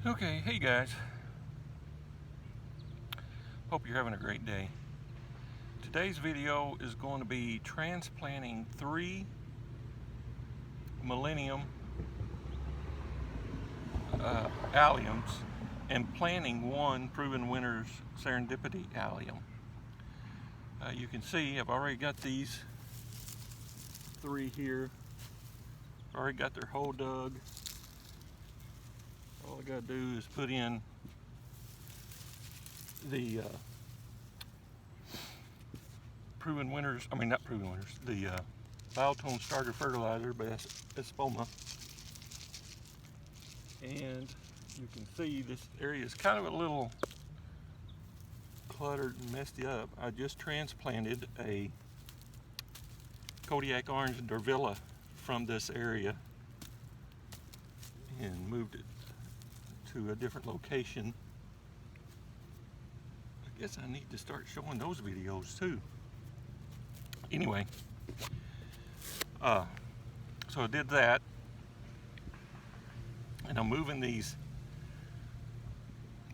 Okay, hey guys. Hope you're having a great day. Today's video is going to be transplanting 3 Millennium alliums and planting 1 Proven Winners Serendipity allium. You can see I've already got these 3 here. Already got their hole dug. All I gotta do is put in the Proven Winners, not Proven Winners, the Biotone Starter Fertilizer by Espoma. And you can see this area is kind of a little cluttered and messed up. I just transplanted a Kodiak Orange Durvilla from this area and moved it to a different location. I guess I need to start showing those videos too. Anyway, so I did that, and I'm moving these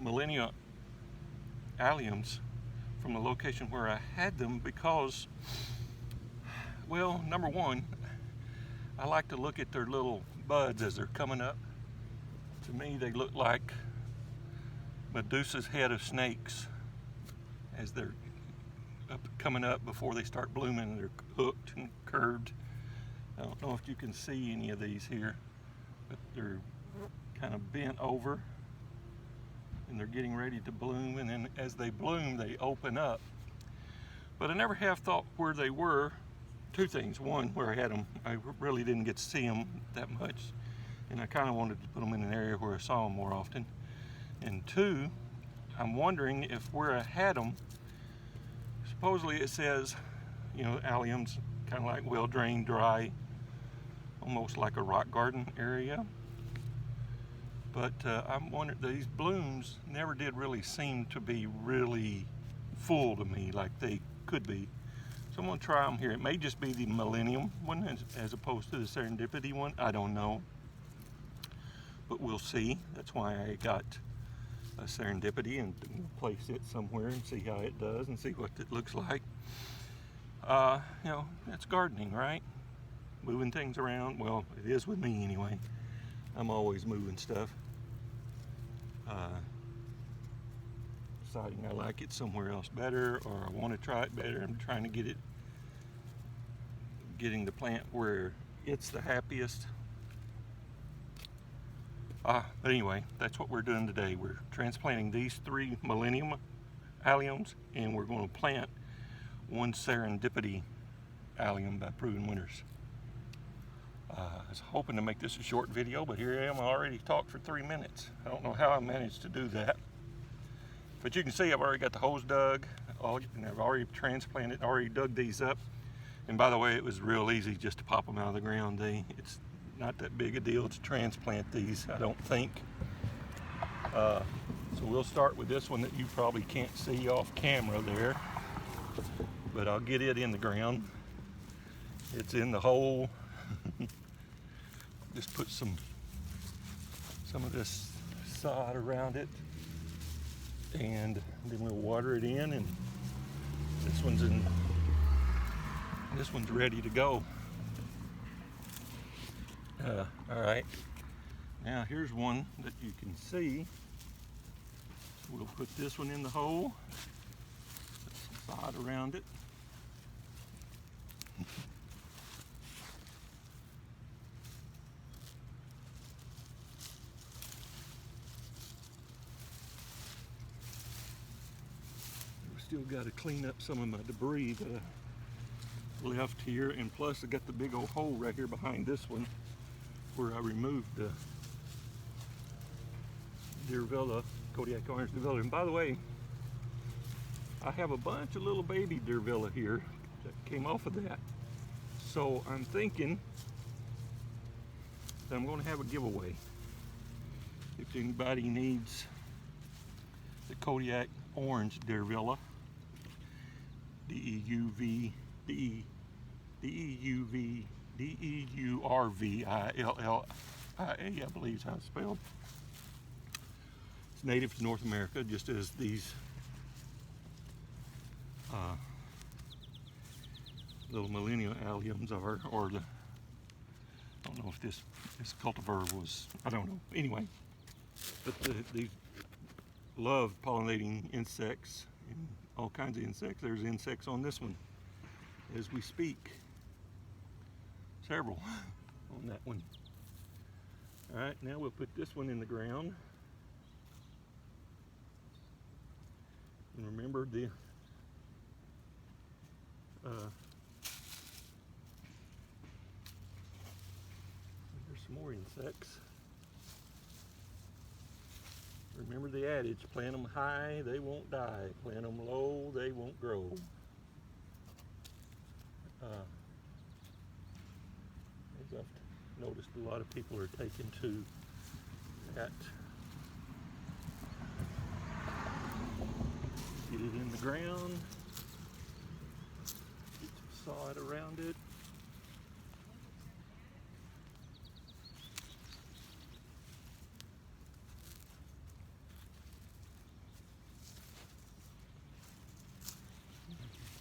Millennium alliums from the location where I had them because, well, number one, I like to look at their little buds as they're coming up. To me, they look like Medusa's head of snakes as they're coming up before they start blooming. They're hooked and curved. I don't know if you can see any of these here, but they're kind of bent over and they're getting ready to bloom, and then as they bloom they open up. But I never have thought where they were. 2 things. One, where I had them, I really didn't get to see them that much, and I kind of wanted to put them in an area where I saw them more often. And 2, I'm wondering if where I had them, supposedly it says, alliums kind of like well-drained, dry, almost like a rock garden area. But I'm wondering, these blooms never did really seem to be really full to me like they could be. So I'm going to try them here. It may just be the Millennium one as opposed to the Serendipity one. I don't know. But we'll see. That's why I got a Serendipity and place it somewhere and see how it does and see what it looks like. That's gardening, right? Moving things around. Well, it is with me anyway. I'm always moving stuff. Deciding I like it somewhere else better, or I want to try it better. I'm trying to getting the plant where it's the happiest. But anyway, that's what we're doing today. We're transplanting these 3 Millennium alliums, and we're going to plant 1 Serendipity allium by Proven Winners. I was hoping to make this a short video, but here I am. I already talked for 3 minutes. I don't know how I managed to do that. But you can see I've already got the holes dug, and I've already transplanted, already dug these up. And by the way, it was real easy just to pop them out of the ground. It's not that big a deal to transplant these, I don't think. So we'll start with this one that you probably can't see off camera there, but I'll get it in the ground. It's in the hole. Just put some of this sod around it, and then we'll water it in, and this one's ready to go. All right, now here's one that you can see. We'll put this one in the hole, put some sod around it. Still got to clean up some of my debris that I left here, and plus I got the big old hole right here behind this one where I removed the Durvilla, Kodiak Orange Durvilla. And by the way, I have a bunch of little baby Durvilla here that came off of that. So I'm thinking that I'm going to have a giveaway. If anybody needs the Kodiak Orange Durvilla, Deurvilla, I believe is how it's spelled. native to North America, just as these little Millennium alliums are, or the, I don't know if this cultivar was, I don't know. Anyway, but these love pollinating insects and all kinds of insects. There's insects on this one as we speak. Several on that one. All right, now we'll put this one in the ground. And remember there's some more insects. Remember the adage, plant them high, they won't die. Plant them low, they won't grow. As I've noticed, a lot of people are taking to that. Get it in the ground, get some sod around it.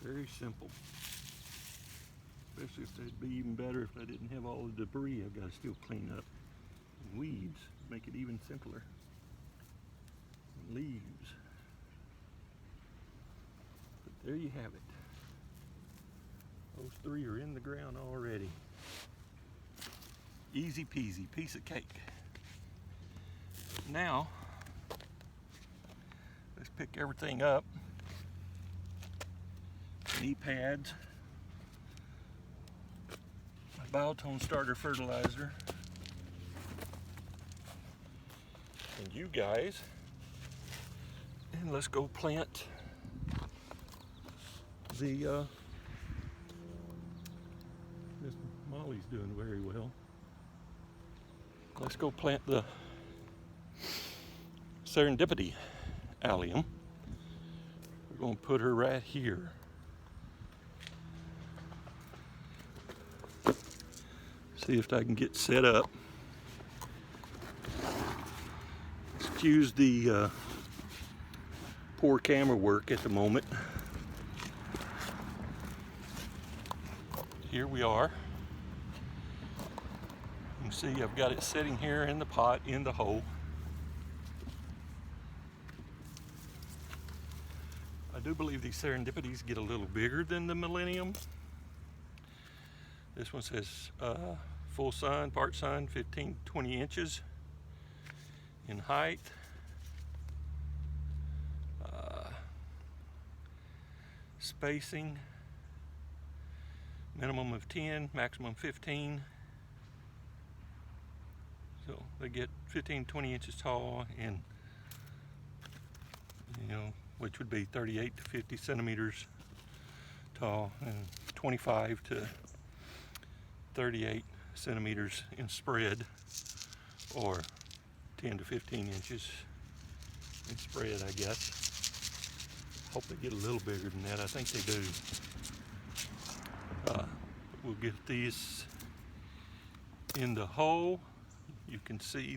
Very simple. Especially if it'd be even better if I didn't have all the debris I've got to still clean up. And weeds make it even simpler. And leaves. But there you have it. Those three are in the ground already. Easy peasy, piece of cake. Now, let's pick everything up. Knee pads, my biotone starter fertilizer, and you guys, and let's go plant the Miss Molly's doing very well. Let's go plant the Serendipity allium. We're going to put her right here. See if I can get set up. Excuse the poor camera work at the moment. Here we are. You can see I've got it sitting here in the pot in the hole. I do believe these Serendipities get a little bigger than the Millennium. This one says full sun, part sun, 15-20 inches in height. Spacing, minimum of 10, maximum 15. So they get 15-20 inches tall, and which would be 38 to 50 centimeters tall, and 25 to 38 centimeters in spread, or 10 to 15 inches in spread, I guess. Hope they get a little bigger than that. I think they do. We'll get these in the hole. You can see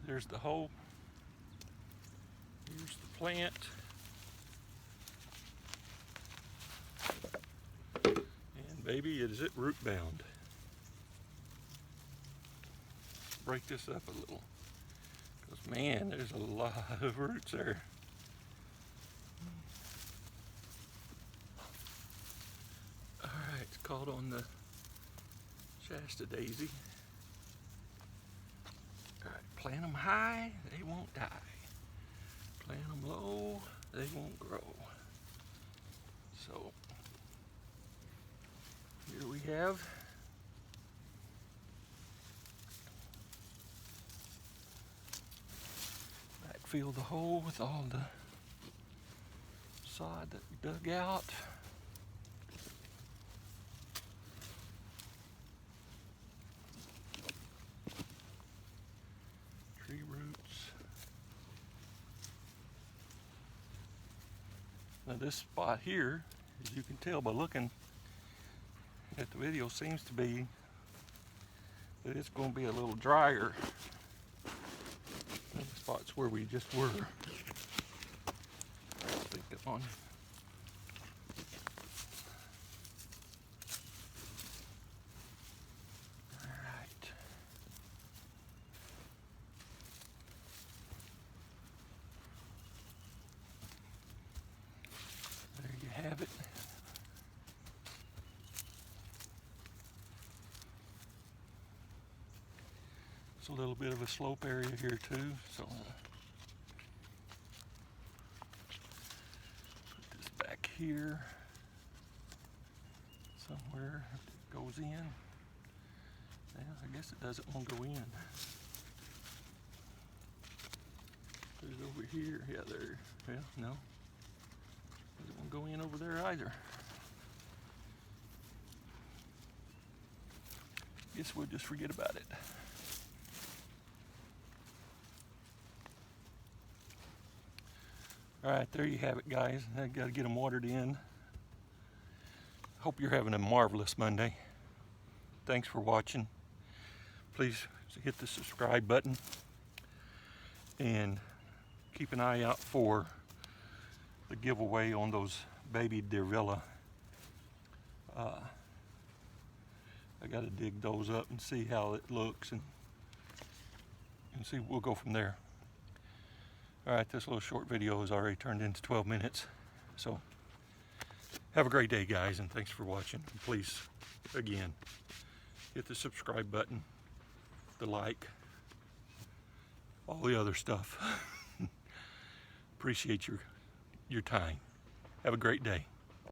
there's the hole. Here's the plant. And baby, is it root bound. Break this up a little, because man, there's a lot of roots there. Alright, it's caught on the Shasta daisy. Alright, plant them high, they won't die. Plant them low, they won't grow. So, here we have backfill the hole with all the sod that we dug out. Tree roots. Now this spot here, as you can tell by looking at the video, seems to be that it's going to be a little drier. Let's spots where we just were. Stick it on. Alright. There you have it. It's a little bit of a slope area here too, so put this back here somewhere. It goes in. Yeah, I guess it doesn't want to go in. Put it over here. Yeah, there. Yeah, no. Doesn't want to go in over there either. Guess we'll just forget about it. Alright, there you have it, guys. I got to get them watered in. Hope you're having a marvelous Monday. Thanks for watching. Please hit the subscribe button and keep an eye out for the giveaway on those baby Dervilla. I got to dig those up and see how it looks and see. We'll go from there. Alright, this little short video has already turned into 12 minutes. So, have a great day, guys, and thanks for watching. Please, again, hit the subscribe button, the like, all the other stuff. Appreciate your time. Have a great day.